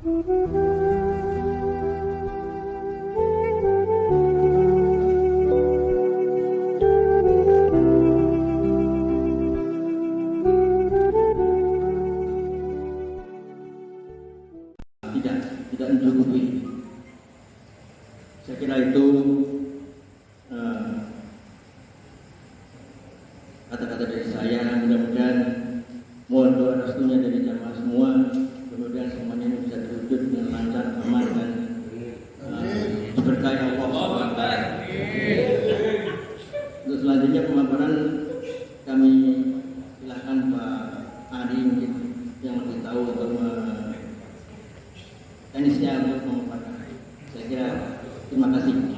tidak mencukupi. Saya kira itu kata-kata dari saya. Mudah-mudahan mohon doa restunya dari jamaah semua, kemudian semuanya ini bisa terwujud dengan lancar, aman, dan diberkahi Allah. Untuk selanjutnya pemaparan kami silakan Pak Ari yang lebih tahu untuk teknisnya untuk memaparkan. Saya kira terima kasih.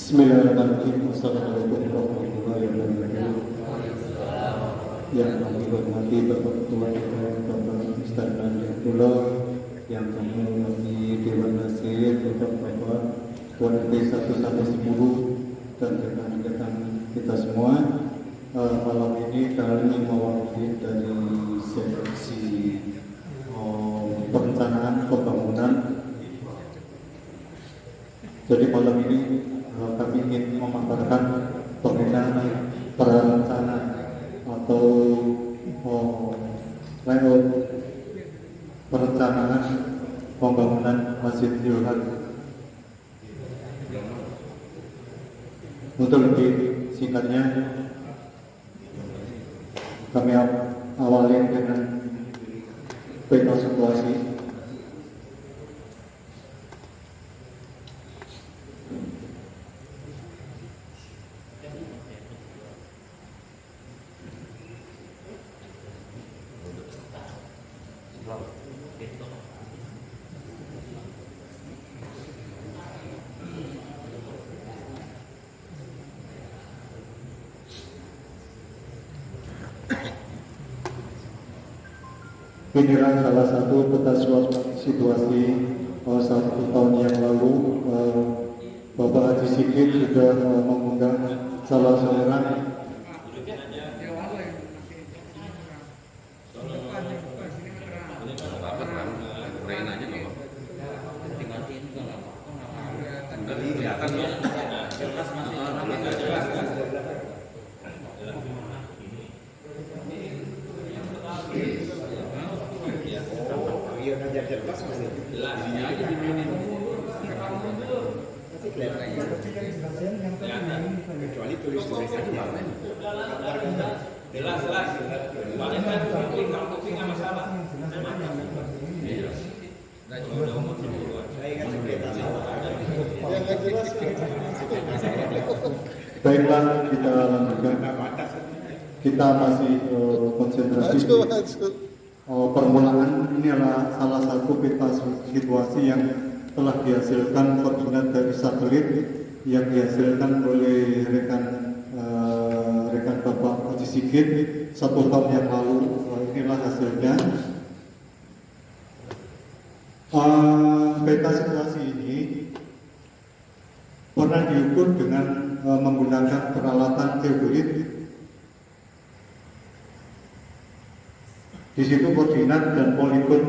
Bismillahirrahmanirrahim. Assalamualaikum warahmatullahi wabarakatuh. Yang kami hormati Bapak Ketua DPR Bapak Ustaz Abdullah, yang kami hormati Dewan Nasir Bapak-Bapak Tuan RT 1 sampai 10 dan rekan-rekan kita semua. Malam ini kami mewakili dari seksi perencanaan pembangunan. Jadi malam ini kami ingin memaparkan pengenaan perencanaan atau layout perencanaan pembangunan Masjid Zulhad. Untuk lebih singkatnya, kami awali dengan peta situasi. Inilah salah satu peta situasi 1 tahun yang lalu. Bapak Haji Sigit sudah mengundang salah seorang kecuali tulis tulisannya jelas paling kan kalau kopi nggak masalah. Baiklah, kita lanjutkan. Kita masih konsentrasi permulaan. Ini adalah salah satu peta situasi yang telah dihasilkan koordinat dari satelit yang dihasilkan oleh rekan Bapak Haji Sigit 1 tahun yang lalu. Inilah hasilnya. Peta situasi ini pernah diukur dengan menggunakan peralatan teodolit. Di situ koordinat dan poligon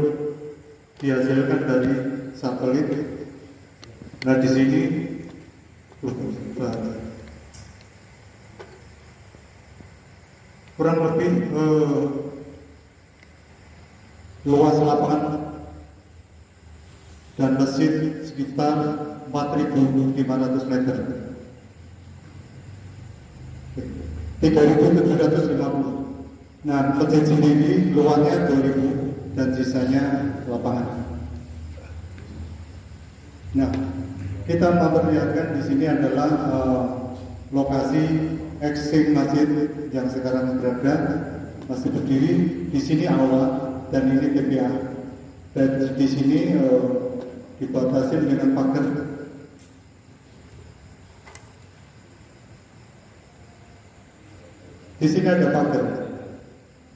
dihasilkan dari satelit. Nah, di sini kurang lebih luas lapangan dan masjid sekitar 4.500 meter, 3.750. Nah, masjid sendiri luasnya 2.000 dan sisanya lapangan. Nah, kita memperlihatkan di sini adalah lokasi ekstrim masjid yang sekarang berada, masih berdiri. Di sini aula dan ini TPA. Dan di sini dibatasi dengan pagar. Di sini ada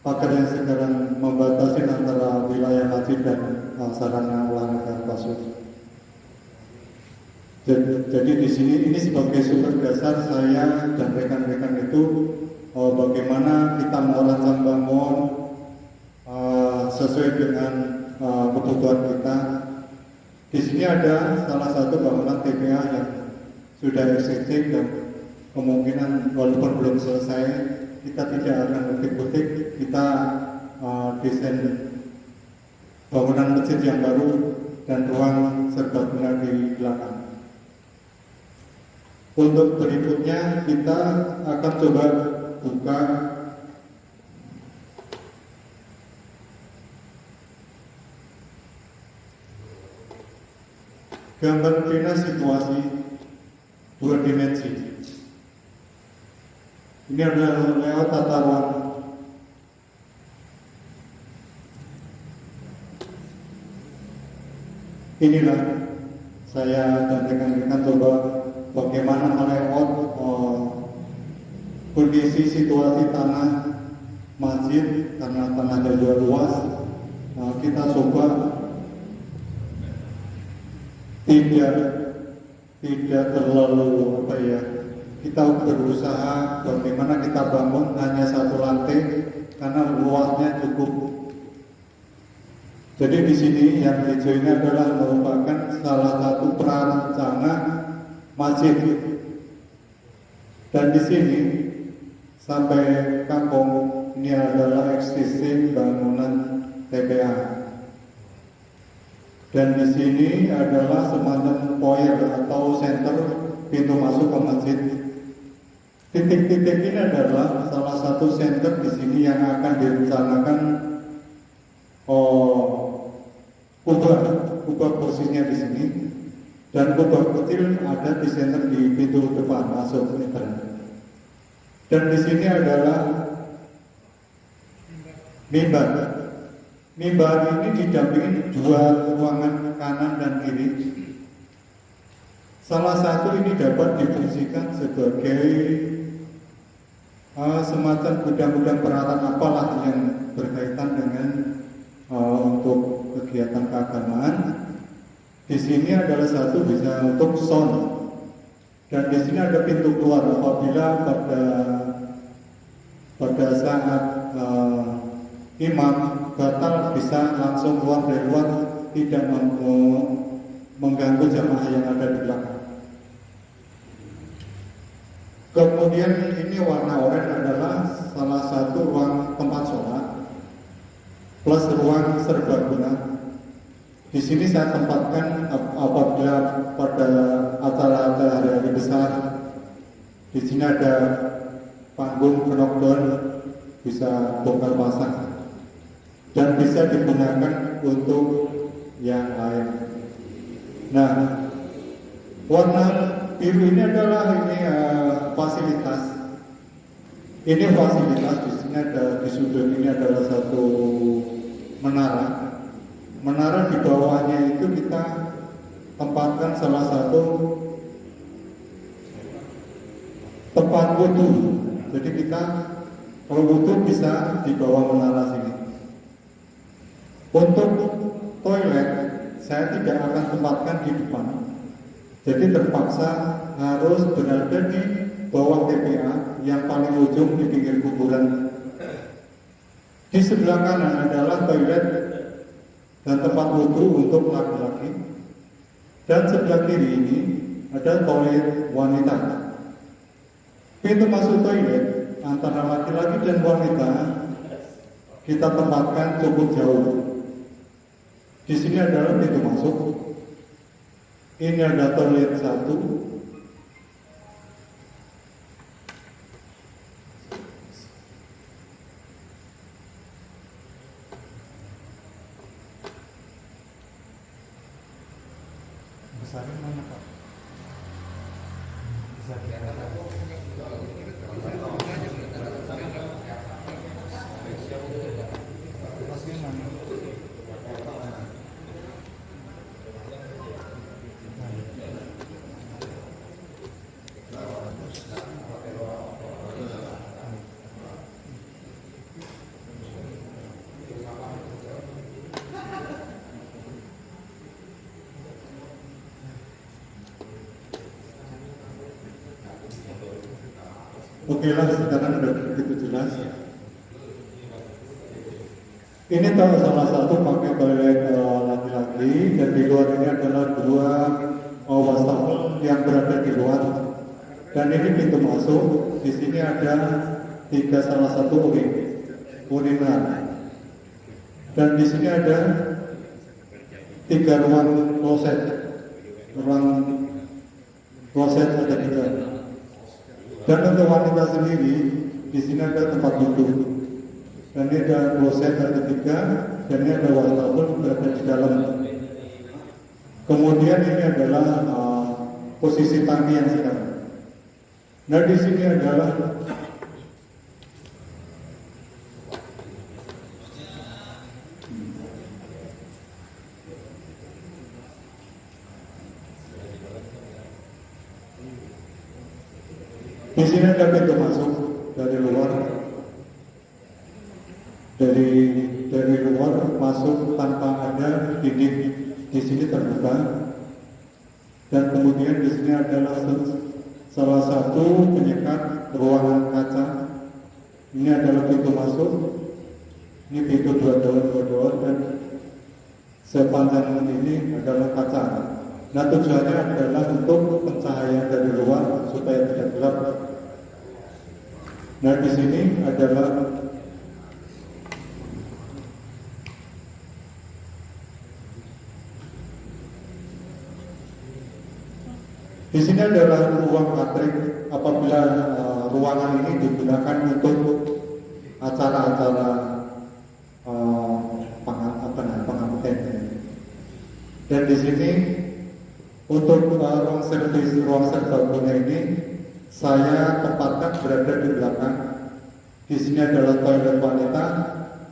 pagar yang sekarang membatasi antara wilayah masjid dan sarana olahraga Pasus. Jadi di sini ini sebagai sumber dasar saya dan rekan-rekan itu bagaimana kita merancang bangun sesuai dengan kebutuhan kita. Di sini ada salah satu bangunan TPA yang sudah existing dan kemungkinan walaupun belum selesai kita tidak akan butik-butik, kita desain bangunan masjid yang baru dan ruang serbaguna di belakang. Untuk berikutnya kita akan coba buka gambar pena situasi 2 dimensi. Ini adalah lewat tata ruang. Inilah saya dan rekan-rekan coba bagaimana melayout kondisi situasi tanah masjid karena tanahnya juga luas. Kita coba tidak terlalu kita berusaha bagaimana kita bangun hanya 1 lantai karena luasnya cukup. Jadi di sini yang hijau ini adalah merupakan salah satu prarencana masjid. Dan di sini sampai kampung ini adalah existing bangunan TPA. Dan di sini adalah semacam foyer atau center pintu masuk ke masjid. Titik-titik ini adalah salah satu center di sini yang akan direncanakan kubah posisinya di sini dan kubah kecil ada di center di pintu depan masuk ini. Dan di sini adalah mimbar. Mimbar ini didampingi 2 ruangan kanan dan kiri. Salah satu ini dapat difungsikan sebagai semacam gudang-gudang peralatan apalah yang berkaitan dengan untuk kegiatan keagamaan. Di sini adalah satu bisa untuk sound, dan di sini ada pintu keluar apabila pada saat imam batal bisa langsung keluar dari luar, tidak mengganggu jamaah yang ada di belakang. Kemudian ini warna oranye adalah salah satu ruang tempat sholat plus ruang serbaguna. Di sini saya tempatkan apabila pada acara-acara hari besar. Di sini ada panggung knockdown, bisa bongkar pasang dan bisa digunakan untuk yang lain. Nah, warna biru ini adalah fasilitas. Ini fasilitas. Di sini ada, di sudut ini adalah satu menara. Menara di bawahnya itu kita tempatkan salah satu tempat wudhu. Jadi kita kalau wudhu bisa di bawah menara sini. Untuk toilet saya tidak akan tempatkan di depan. Jadi terpaksa harus berada di bawah TPA yang paling ujung di pinggir kuburan. Di sebelah kanan adalah toilet dan tempat wudhu untuk laki-laki. Dan sebelah kiri ini ada toilet wanita. Pintu masuk toilet antara laki-laki dan wanita kita tempatkan cukup jauh. Di sini adalah pintu masuk. Ini ada toilet 1. Besarnya mana Pak? Besarnya Oke lah, sekarang udah begitu jelas. Ini tahu salah satu pakai toilet laki-laki, dan di luar ini adalah dua wastafel yang berada di luar. Dan ini pintu masuk. Di sini ada salah satu urinar. Dan di sini ada 3 ruang kloset. Ruang kloset ada 3. Dan untuk wanita sendiri, di sini ada tempat duduk. Dan ini ada kloset ada 3, dan ini ada wastafel berada di dalam. Kemudian ini adalah posisi tangki yang sekarang. Nah, di sini adalah di sini ada pintu masuk dari luar. Dari luar masuk tanpa ada dinding, di sini terbuka. Dan kemudian di sini adalah salah satu penyekat ruangan kaca. Ini adalah pintu masuk. Ini pintu 2 door, dan sepanjang ini adalah kaca. Nah, tujuannya adalah untuk pencahayaan dari luar supaya tidak gelap. Nah, di sini adalah ruang catering apabila ruangan ini digunakan untuk acara-acara pengantin. Dan di sini untuk ruang serbaguna ini saya tempatkan berada di belakang. Di sini adalah toilet wanita,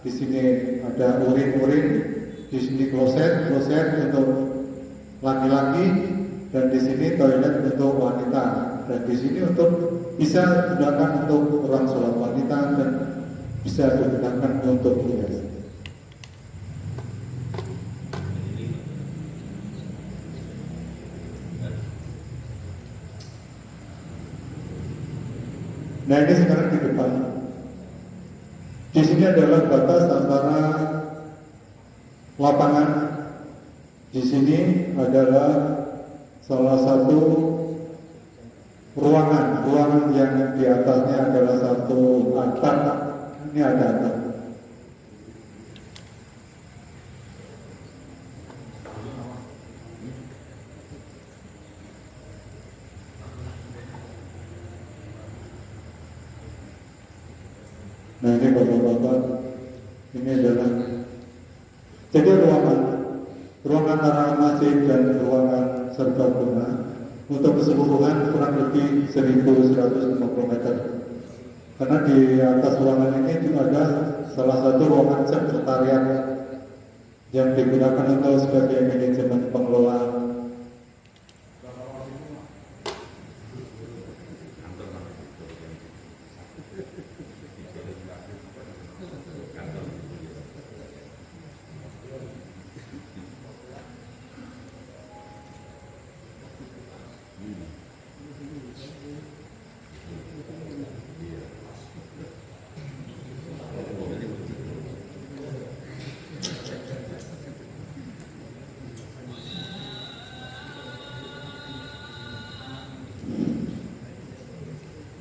di sini ada urin, di sini kloset untuk laki-laki, dan di sini toilet untuk wanita, dan di sini untuk bisa digunakan untuk ruang sholat wanita dan bisa digunakan untuk hias. Nah, ini sekarang di depan. Di sini adalah batas antara lapangan. Di sini adalah salah satu ruangan yang di atasnya adalah satu atap. Ini ada atap. Nah, ini bapak-bapak, ini adalah jadi ruangan antara masjid dan ruangan serbaguna untuk keseluruhan kurang lebih 1.150 meter. Karena di atas ruangan ini juga ada salah satu ruangan sekretariat yang digunakan untuk sebagai manajemen pengelolaan.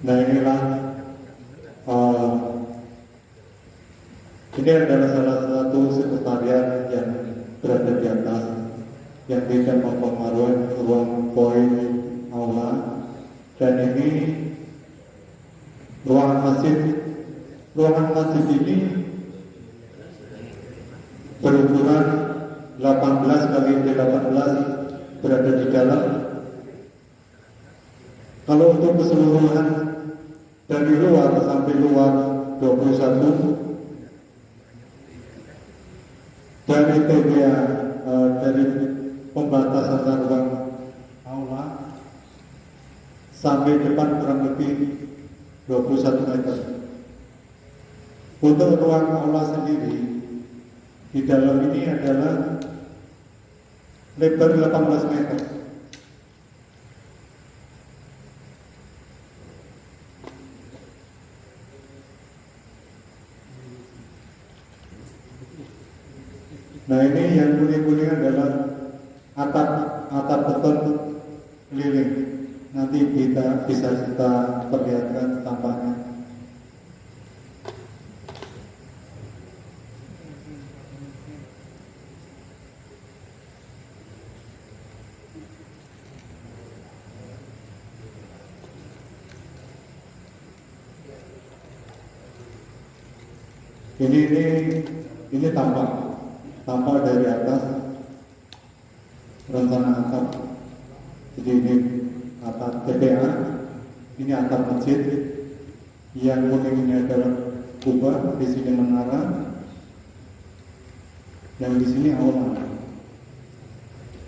Nah, inilah ini adalah salah satu sekretariat yang berada di atas yang tidak mempengaruhi ruang poin aula, dan ini ruangan masjid ini berukuran 18 kali 18 berada di dalam. Kalau untuk keseluruhan dari luar sampai luar 21, dari TBA dari pembatas antar ruang aula sampai depan kurang lebih 21 meter. Untuk ruang aula sendiri di dalam ini adalah lebar 18 meter. Nah ini yang kuning-kuning adalah atap beton keliling. Nanti bisa kita perlihatkan tampaknya. Ini tampak dari atas rencana atap. Jadi ini atap TPA, ini atap masjid. Yang kuning ini adalah kubah, di sini menara, yang di sini aula.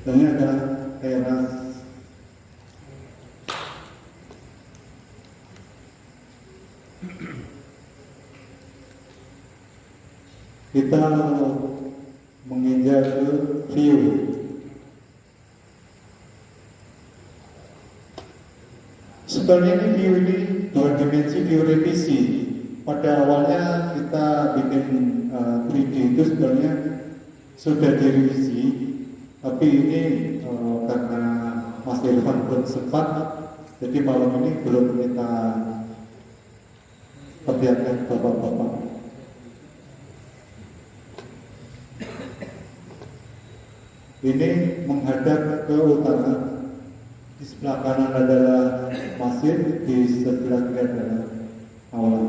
Dan ini ada teras. Kita menginjak ke view. Sebenarnya ini view ini dua dimensi view revisi. Pada awalnya kita bikin 3D itu sebenarnya sudah direvisi, tapi ini karena Mas Irfan belum sempat, jadi malam ini belum kita perlihatkan bapak-bapak. Ini menghadap ke utara. Di sebelah kanan adalah masjid, di sebelah kiri adalah aula.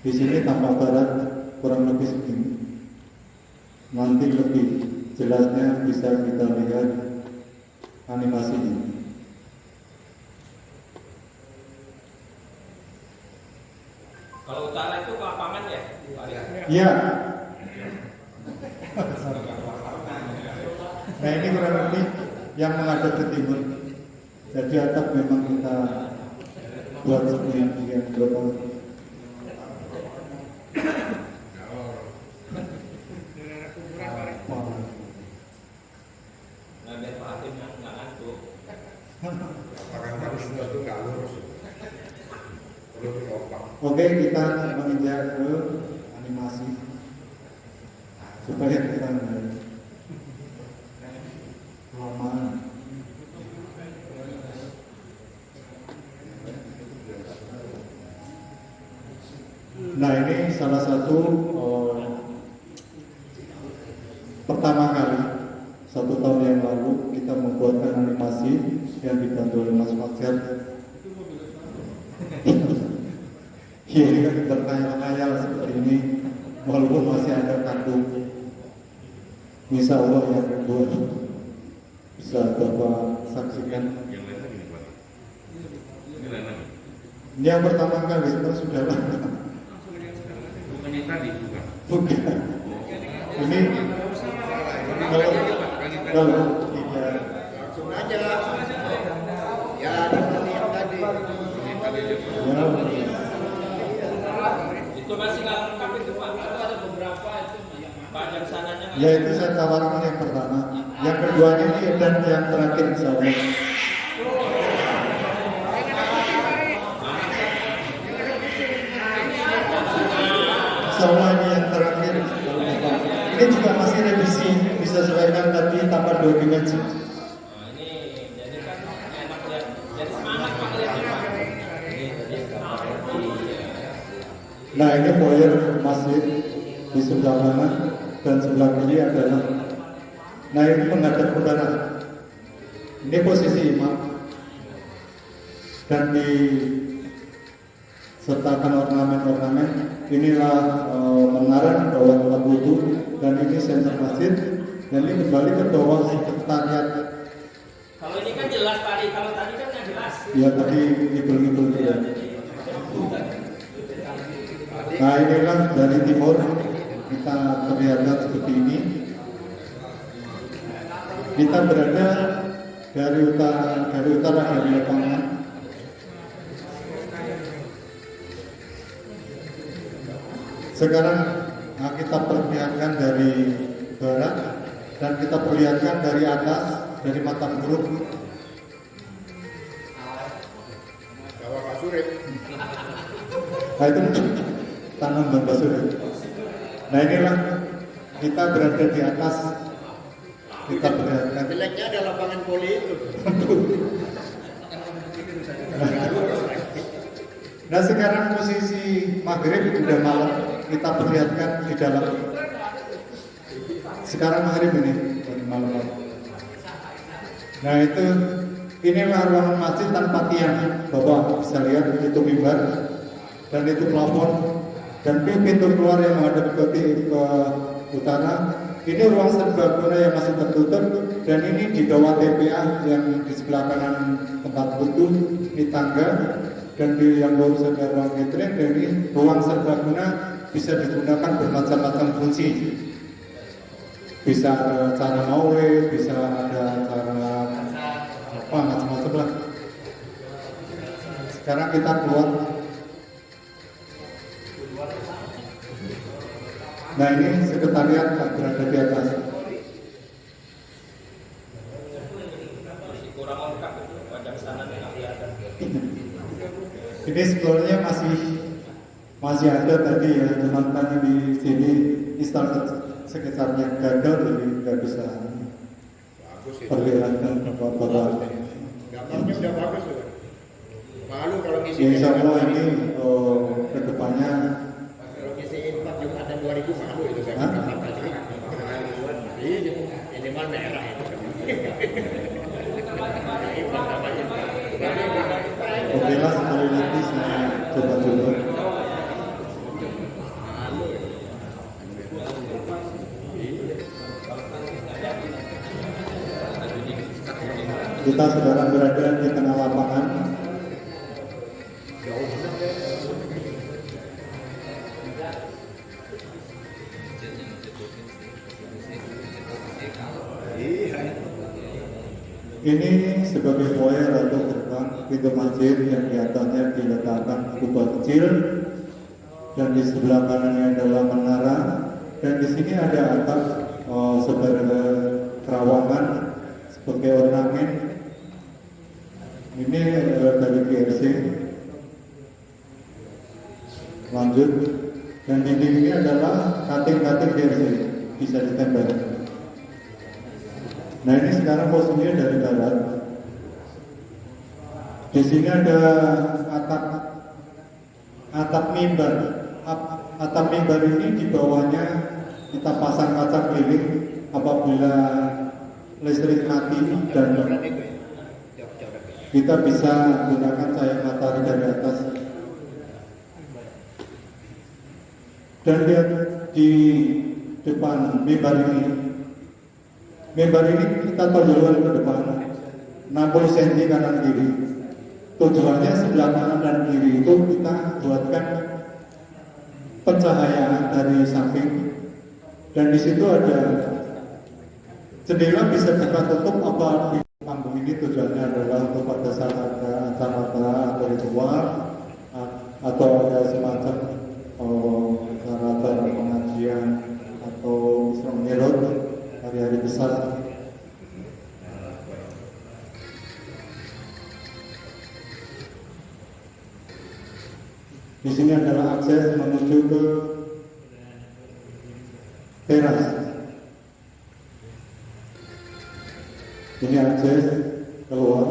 Di sini tampak barat kurang lebih segini. Nanti lebih jelasnya bisa kita lihat animasinya. Kalau utara itu lapangan ya? Iya. Nah ini kurang lebih yang menghadap ke timur. Jadi atap memang kita buat yang global. Oke, kita menginjak ke animasi supaya kita lama. Nah ini salah satu pertama kali 1 tahun yang lalu kita membuatkan animasi yang dibantu oleh Mas Fajar. Ya, ini kan terkayal-kayal seperti ini, walaupun masih ada kartu. Insya Allah yang kedua bisa Bapak saksikan. Yang pertama kali sebenarnya sudah lama. Bukan yang tadi, bukan. Bukan. Ini kalau tidak Langsung aja. Ya, seperti yang tadi. ya, Itu masih nggak lengkap itu Pak. Itu ada beberapa itu banyak sananya. ya itu saya tawarkan yang pertama. Yang keduanya ini dan yang terakhir insya Allah. Insya Allah ini yang terakhir. Ini juga masih revisi, bisa sesuaikan tadi tambah 2 dimensi. Nah, ini jadi kan enak ya. Jadi semangat Pak lihatnya Pak. Nah ini foyer masjid di sebelah kanan dan sebelah kiri adalah. Nah ini menghadap utara. Ini posisi imam dan disertakan ornamen-ornamen. Inilah menara bawah tempat wudhu dan ini sensor masjid dan ini kembali ke bawah sekretariat. Kalau ini kan jelas tadi, kalau tadi kan nggak jelas. Ya tadi ngibul-ngibul ya. Nah inilah dari timur kita terlihat seperti ini. Kita berada dari utara dari lapangan. Sekarang kita perlihatkan dari barat dan kita perlihatkan dari atas dari mata buruk. Bawa Pak Surip. Nah itu tanam dan basur. Nah inilah kita berada di atas, kita berada. Jeleknya ada lapangan voli itu. Nah sekarang posisi maghrib udah malam, kita perlihatkan di dalam. Sekarang maghrib ini malam. Nah itu inilah ruangan masjid tanpa tiang, Bapak bisa lihat itu mimbar dan itu plafon dan pintu keluar yang menghadap ke utara. Ini ruang serbaguna yang masih tertutup dan ini di bawah TPA yang di sebelah kanan tempat wudhu, ini tangga dan di yang bawah sebelah ruang catering. Dan ini ruang serbaguna bisa digunakan bermacam-macam fungsi. Bisa ada cara maulid, bisa ada cara apa macam-macam lah. Sekarang kita keluar. Nah ini sekretariat yang berada di atas. Kurang lengkap itu wajah sana nggak kelihatan. Ini sebenarnya masih ada tadi ya, cuman kan di sini instal sekitarnya gagal jadi nggak bisa Bagus itu. perlihatkan apa-apa. Gambarnya udah bagus tuh. Malu kalau ngisi. Ya, insya Allah ini kedepannya Kalau ngisiin 4 Jumatan 2000 malu itu kan. Hah? Iya, minimal merah itu. oke lah sekali lagi saya coba-coba. Kita sekarang berada di tengah lapangan. Ini sebagai foyer atau gerbang pintu masjid yang di atasnya diletakkan kubah kecil dan di sebelah kanannya adalah menara dan di sini ada atap sebagai terawangan sebagai ornamen. Ini dari GRC. Lanjut dan dinding ini adalah kating-kating GRC bisa ditempel. Nah ini sekarang posisinya dari barat. Di sini ada atap mimbar. Atap mimbar ini di bawahnya kita pasang kaca keliling apabila listrik mati dan kita bisa gunakan cahaya matahari dari atas. Dan lihat di depan mimbar ini. Mimbar ini kita tonjolkan ke depan 60 cm kanan kiri. Tujuannya sebelah kanan dan kiri itu kita buatkan pencahayaan dari samping dan di situ ada jendela bisa kita tutup apa di panggung ini. Tujuannya adalah untuk pada saat ada acara atau ritual atau ada semacam acara pengajian atau Isra Mi'raj hari-hari besar. Di sini adalah akses menuju ke teras. Ini akses keluar.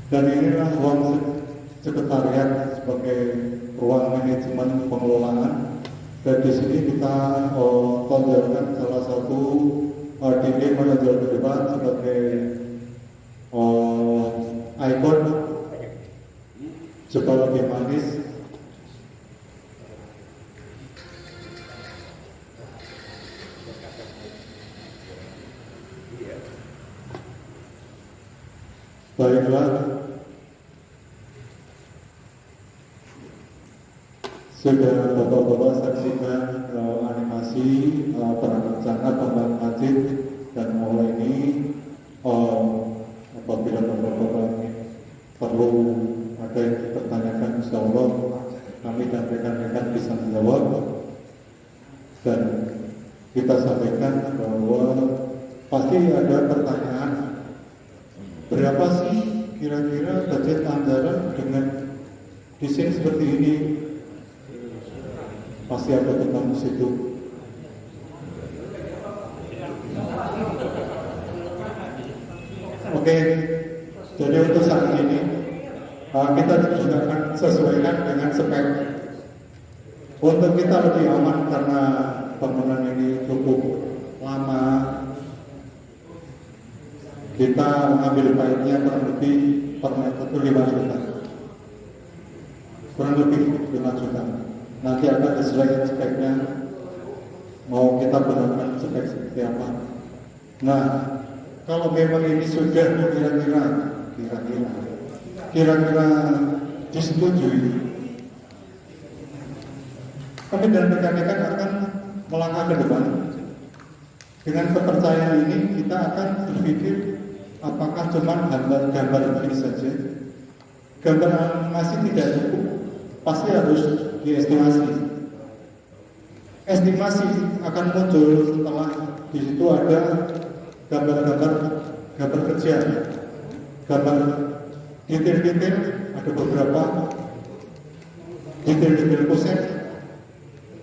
Dan inilah ruang sekretariat sebagai ruang manajemen pengelolaan. Dan di sini kita tonjolkan salah satu dinding menonjol ke depan sebagai ikon supaya lebih manis. Baiklah, sudah bapak-bapak saksikan animasi perancangan pembangunan masjid dan mulai ini apabila bapak-bapak ini perlu ada yang dipertanyakan, insya Allah kami dan rekan-rekan bisa menjawab. dan kita sampaikan bahwa pasti ada pertanyaan, berapa sih kira-kira budget anggaran dengan desain seperti ini? Pasti ada tentang situ. Oke, jadi untuk saat ini kita juga akan sesuaikan dengan spek. Untuk kita lebih aman karena bangunan ini cukup lama, kita mengambil paitnya kurang lebih per meter itu 5 juta. Kurang lebih 5 juta. Nanti akan disesuaikan speknya, mau kita gunakan spek seperti apa. Nah, kalau memang ini sudah kira-kira disetujui, kami dan rekan-rekan akan melangkah ke depan. Dengan kepercayaan ini kita akan berpikir apakah cuma gambar ini saja. Gambar masih tidak cukup, pasti harus diestimasi. Estimasi akan muncul setelah di situ ada gambar kerja, gambar detail-detail, ada beberapa detail-detail konsep,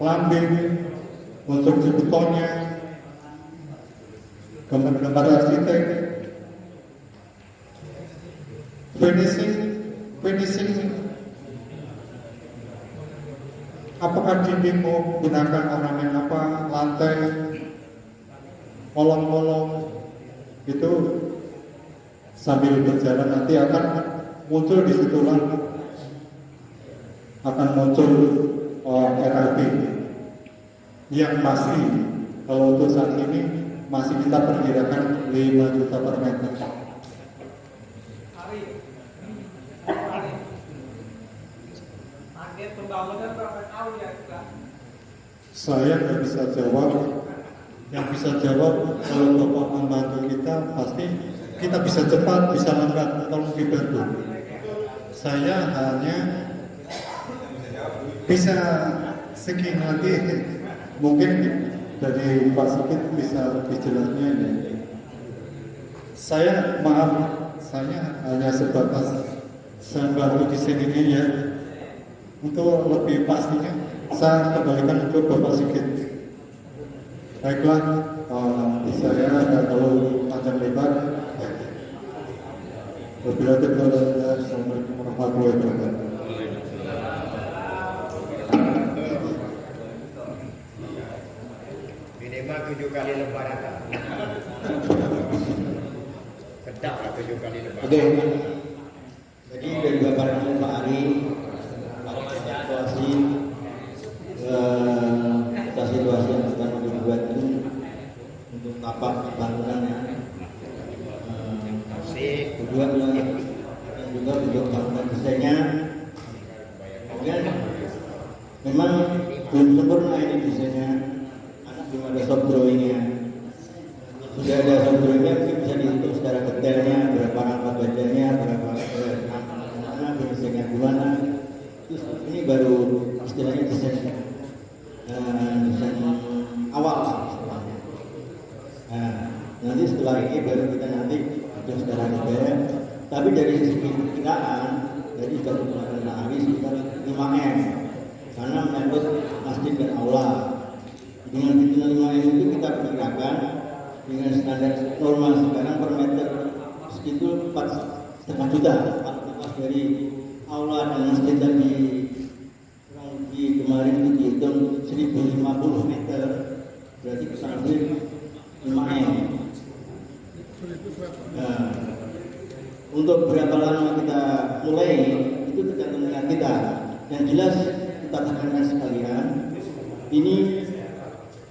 lambing, konstruksi betonnya, gambar-gambar arsitek, finishing, apakah dinding mau gunakan ornamen apa, lantai, kolom-kolom, itu sambil berjalan nanti akan muncul di situlah akan muncul RAB yang pasti kalau untuk saat ini masih kita perkirakan 5 juta per meter. Target pembangunan berapa tahun ya? Saya nggak bisa jawab. Yang bisa jawab kalau Bapak membantu kita pasti kita bisa cepat, bisa lambat, tolong dibantu. Saya hanya bisa segini nanti, mungkin dari Pak Sigit bisa lebih jelasnya ya. Saya hanya sebatas saya bantu di sini ya. Untuk lebih pastinya saya kembalikan ke Bapak Sigit. Baiklah, saya nggak terlalu panjang lebar. Wabillahi taufiq. Assalamualaikum warahmatullahi wabarakatuh. Minimal 7 kali lebaran. Sedap lah 7 kali lebaran. Oke. Jadi dari Bapak Pak Ari, situasi yang sedang dibuat itu untuk tapak bangunan kedua yang juga untuk bangunan desainnya. Kemudian memang belum sempurna ini desainnya, belum ada soft drawingnya. Sudah ada soft drawingnya, mungkin bisa dihitung secara detailnya berapa angka badannya, berapa mana, desainnya gimana. Terus ini baru istilahnya desain awal istilahnya. Nah, nanti setelah ini baru kita nanti hitung secara detail. Tapi dari segi perkiraan, jadi sudah menggunakan ahli sekitar 5M karena menyangkut masjid dan aula. Dengan hitungan 5M itu kita perkirakan dengan standar normal sekarang per meter segitu 4,5 juta. Dari aula dan masjid tadi kemarin itu dihitung 1050 meter, berarti kurang lebih 5M. Nah, untuk berapa lama kita mulai itu tergantung dengan kita. Yang jelas kita tekankan sekalian, ini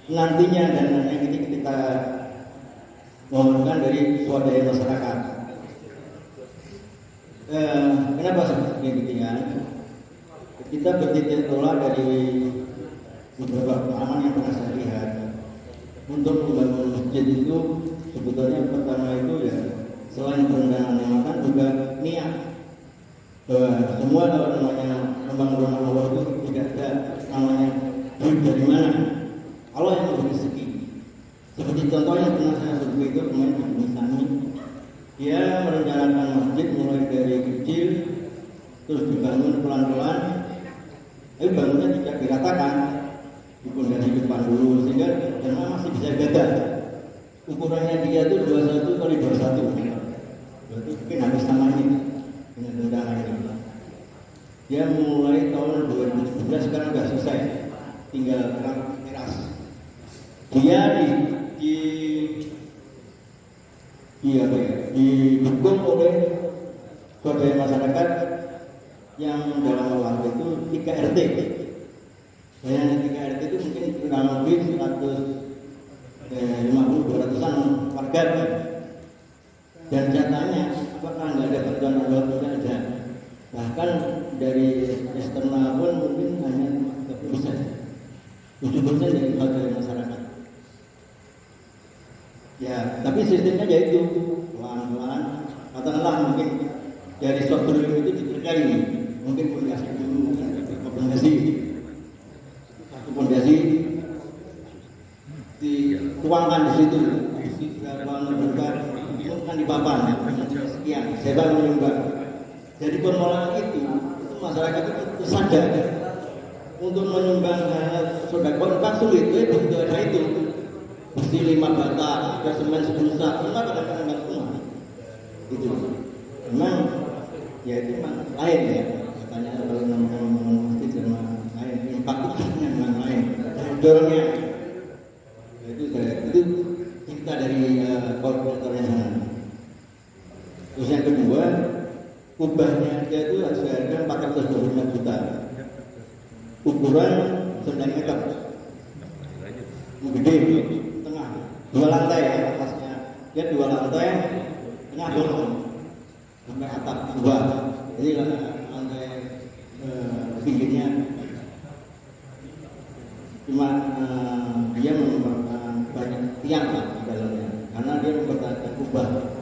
nantinya dan yang ini kita mohonkan dari swadaya masyarakat. Kenapa seperti demikian? Kita bertitik tolak dari beberapa pengalaman yang pernah saya lihat. Untuk membangun masjid itu sebetulnya pertama itu ya selain perendahan niatan juga niat. Semua kalau namanya membangun rumah Allah itu tidak ada namanya duit dari mana. sepuh itu kemarin Pak Musani, dia merencanakan masjid mulai dari kecil terus dibangun pelan-pelan, tapi bangunnya tidak diratakan, dipondasi depan dulu sehingga jemaah masih bisa ibadah. Ukurannya dia itu 21 kali 21, berarti mungkin habis sama ini dengan rencana ini. Dia mulai tahun 2017, sekarang sudah selesai, tinggal teras. Dia didukung oleh swadaya masyarakat yang dalam waktu itu 3 RT. Yang 3 RT itu mungkin kurang lebih 150-200an warga. Dan nyatanya apakah nggak ada bantuan atau tidak ada. Bahkan dari eksternal pun mungkin hanya 30%, 7% dari swadaya masyarakat. Ya, tapi sistemnya yaitu pelan-pelan, katakanlah mungkin dari struktur itu diterkai, mungkin fondasi dulu, satu fondasi dituangkan di situ, kan di papan, sekian, saya menyumbang. Jadi permohonan itu masyarakat itu sadar untuk menyumbang sedekah kan sulit, begitu ada itu. Mesti 5 bata, ada semen 10 sak, enggak kadang-kadang semua. Itu. Memang ya itu memang lain ya. Katanya kalau ngomong mesti sama lain, impaknya memang lain. Dorongnya itu cerita dari koordinatornya sana. Terus yang kedua, kubahnya dia itu harga 425 juta. Ukuran 9 meter. Gede. 2 lantai ya atasnya, dia 2 lantai, tengah bolong sampai atap 2, jadi lantai tingginya cuma dia memerlukan banyak tiang lah di dalamnya, karena dia mempertahankan kubah.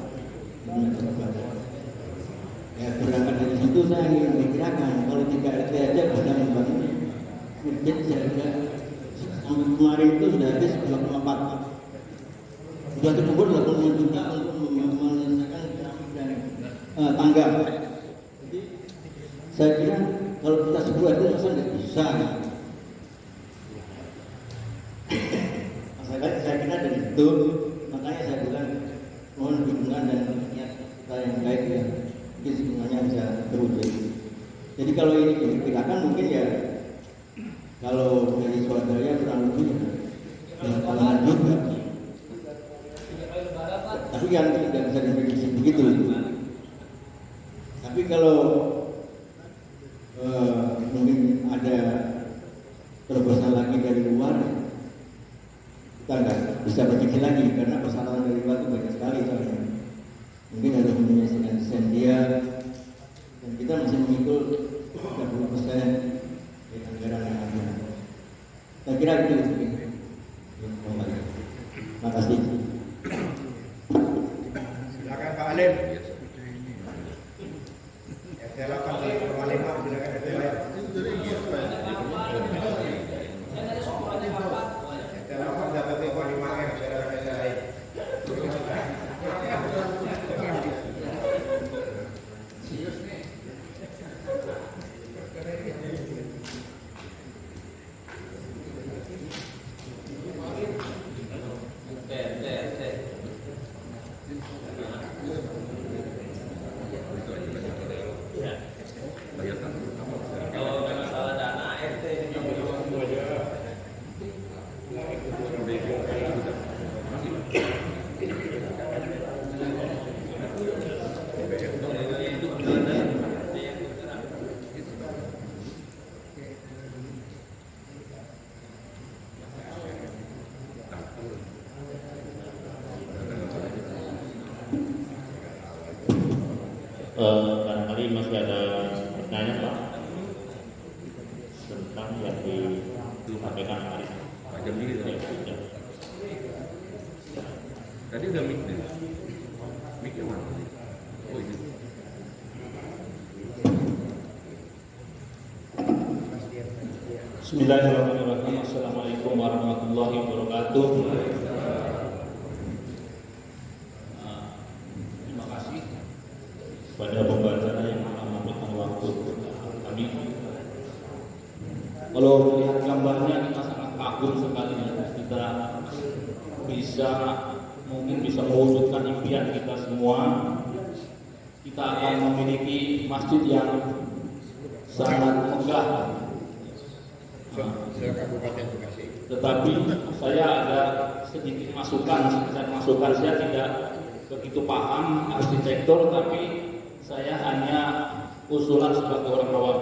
Ya berangkat dari situ saya ingin memikirkan kalau 3 RT aja bisa membangun masjid seharga kemarin itu sudah habis 2,4. Sudah terkumpul 80 juta untuk menyelesaikan keramik dan tangga. Jadi saya kira kalau kita sebuah itu masa nggak bisa. Saya kira dari itu, makanya saya bilang mohon dukungan dan niat kita yang baik ya, mungkin semuanya bisa terwujud. Jadi kalau ini diperkirakan mungkin ya kalau dari swadaya kurang lebih ya juga. Tapi yang tidak bisa diprediksi begitu. Tapi kalau mungkin ada terobosan lagi dari luar, kita nggak bisa prediksi lagi karena persyaratan dari luar itu banyak sekali soalnya. Mungkin ada menyelesaikan desain dia, dan kita masih mengikut 30% dari anggaran yang ada. Saya kira itu. Terima kasih. Pak Alim. Silakan Pak Alim, silakan barangkali masih ada pertanyaan Pak tentang yang disampaikan tadi. Jam ini tadi udah mic deh. Mic-nya mana? Oh ini. Bismillahirrahmanirrahim. Assalamualaikum warahmatullahi wabarakatuh. Kalau melihat gambarnya kita sangat kagum sekali ya. Kita mungkin bisa mewujudkan impian kita semua. Kita akan memiliki masjid yang sangat megah. Kabupaten Bekasi. Tetapi saya ada sedikit masukan. Saya tidak begitu paham arsitektur, tapi saya hanya usulan sebagai orang awam.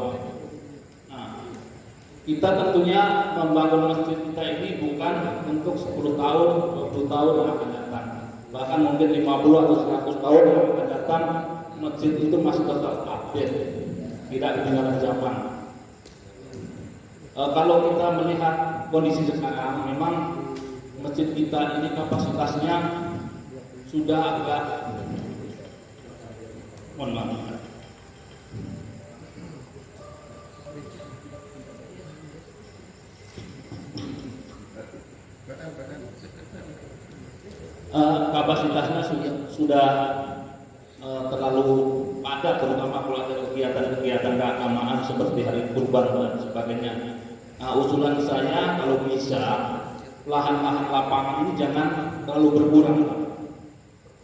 Nah, kita tentunya membangun masjid kita ini bukan untuk 10 tahun, 20 tahun yang akan datang. Bahkan mungkin 50 atau 100 tahun yang akan datang, masjid itu masih tetap update, tidak ketinggalan zaman. Kalau kita melihat kondisi sekarang, memang masjid kita ini kapasitasnya sudah agak, mohon maaf. Kapasitasnya sudah terlalu padat, terutama kalau ada kegiatan-kegiatan keagamaan seperti hari kurban dan sebagainya. Nah, usulan saya kalau bisa lahan-lahan lapangan ini jangan terlalu berkurang,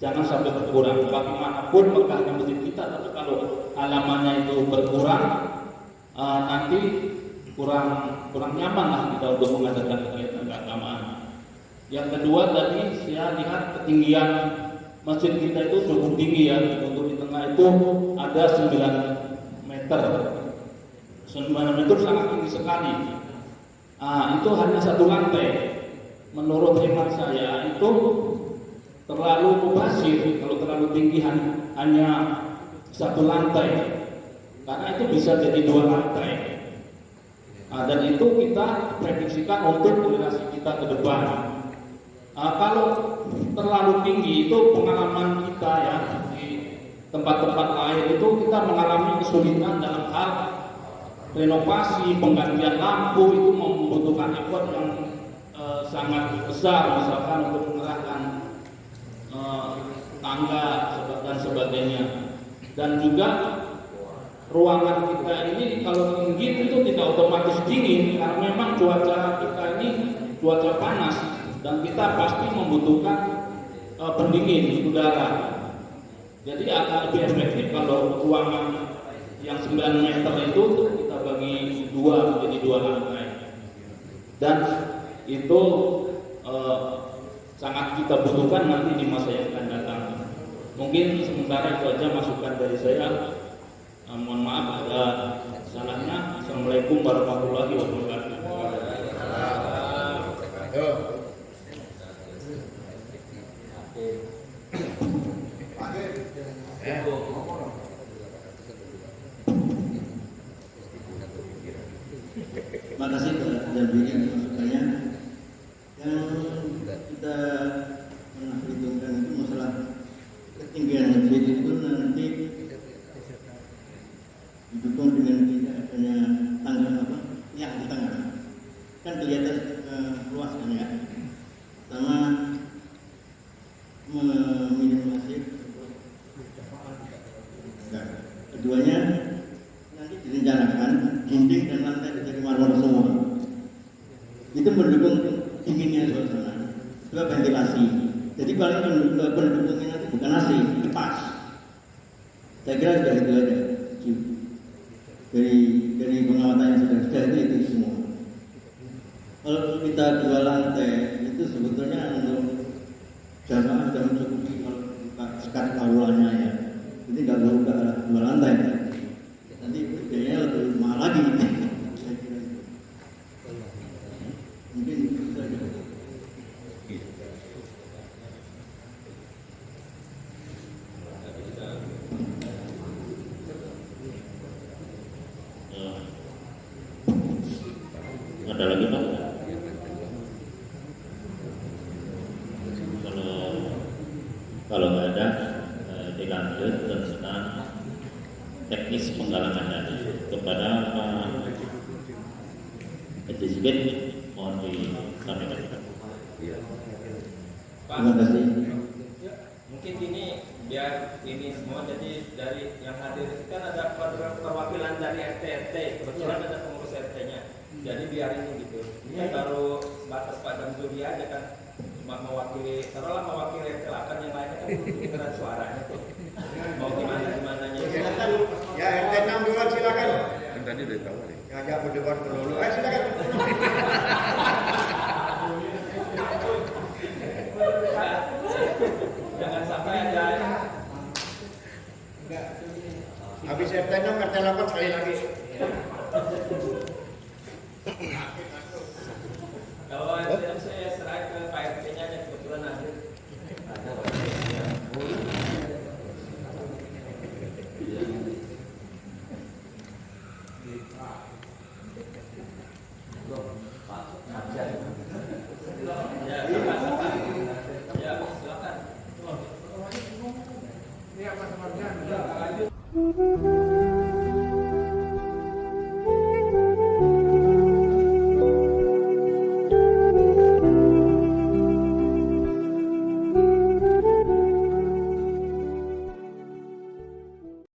jangan sampai berkurang. Bagaimanapun megahnya masjid kita, tapi kalau halamannya itu berkurang, nanti kurang nyaman lah kita untuk mengadakan kegiatan keagamaan. Yang kedua tadi saya lihat ketinggian masjid kita itu cukup tinggi ya. Untuk di tengah itu ada 9 meter. 9 meter sangat tinggi sekali. Itu hanya satu lantai. Menurut hemat saya itu terlalu mubazir kalau terlalu tinggi hanya satu lantai. Karena itu bisa jadi 2 lantai. Dan itu kita prediksikan untuk generasi kita ke depan. Kalau terlalu tinggi itu pengalaman kita ya di tempat-tempat lain itu kita mengalami kesulitan dalam hal renovasi, penggantian lampu itu membutuhkan effort yang sangat besar, misalkan untuk mengerahkan tangga dan sebagainya. Dan juga ruangan kita ini kalau tinggi itu tidak otomatis dingin karena memang cuaca kita ini cuaca panas. Dan kita pasti membutuhkan pendingin udara. Jadi akan lebih efektif kalau ruangan yang 9 meter itu kita bagi 2 menjadi 2 lantai. Dan itu sangat kita butuhkan nanti di masa yang akan datang. Mungkin sementara itu aja masukan dari saya. Mohon maaf ada salahnya. Assalamualaikum warahmatullahi wabarakatuh. Terima kasih dan berikan masukannya. Yang kita pernah perhitungkan itu masalah ketinggian masjid itu nanti didukung dengan tidak adanya tangga yang di tengah, kan kelihatan luas kan ya. Sama meminimalisir. Keduanya nanti direncanakan dinding dan lantai dari marmer semua. Itu mendukung dinginnya suasana. Kedua ventilasi. Jadi paling pendukungnya nanti bukan AC, kipas. Saya kira dari itu aja. Dari pengamatan yang sudah itu semua. Kalau kita 2 lantai itu sebetulnya untuk jamaah sudah mencukupi kalau buka sekat aulanya ya. Jadi nggak perlu ke 2 lantai. Nanti biayanya lebih mahal lagi. Mungkin itu aja. Ada lagi Pak? Kalau nggak ada, dilanjut tentang teknis penggalangan dana kepada Pak Jizbin, mohon disampaikan. Pak, Terima kasih. mungkin ini biar ini semua jadi dari yang hadir kan ada perwakilan dari RT, kebetulan ada pengurus RT-nya. Jadi biar ini gitu. Ini baru batas Pak Jamsuri aja kan, cuma mewakili, taruhlah mewakili RT 8 yang lainnya kan kedengaran suaranya tuh. Mau gimana Silakan. Ya RT 6 duluan silakan. Kan tadi udah tahu nih. Ngajak berdebat dulu. Silakan. Jangan sampai ada Habis RT 6 RT 8 sekali lagi. kalau RT yang saya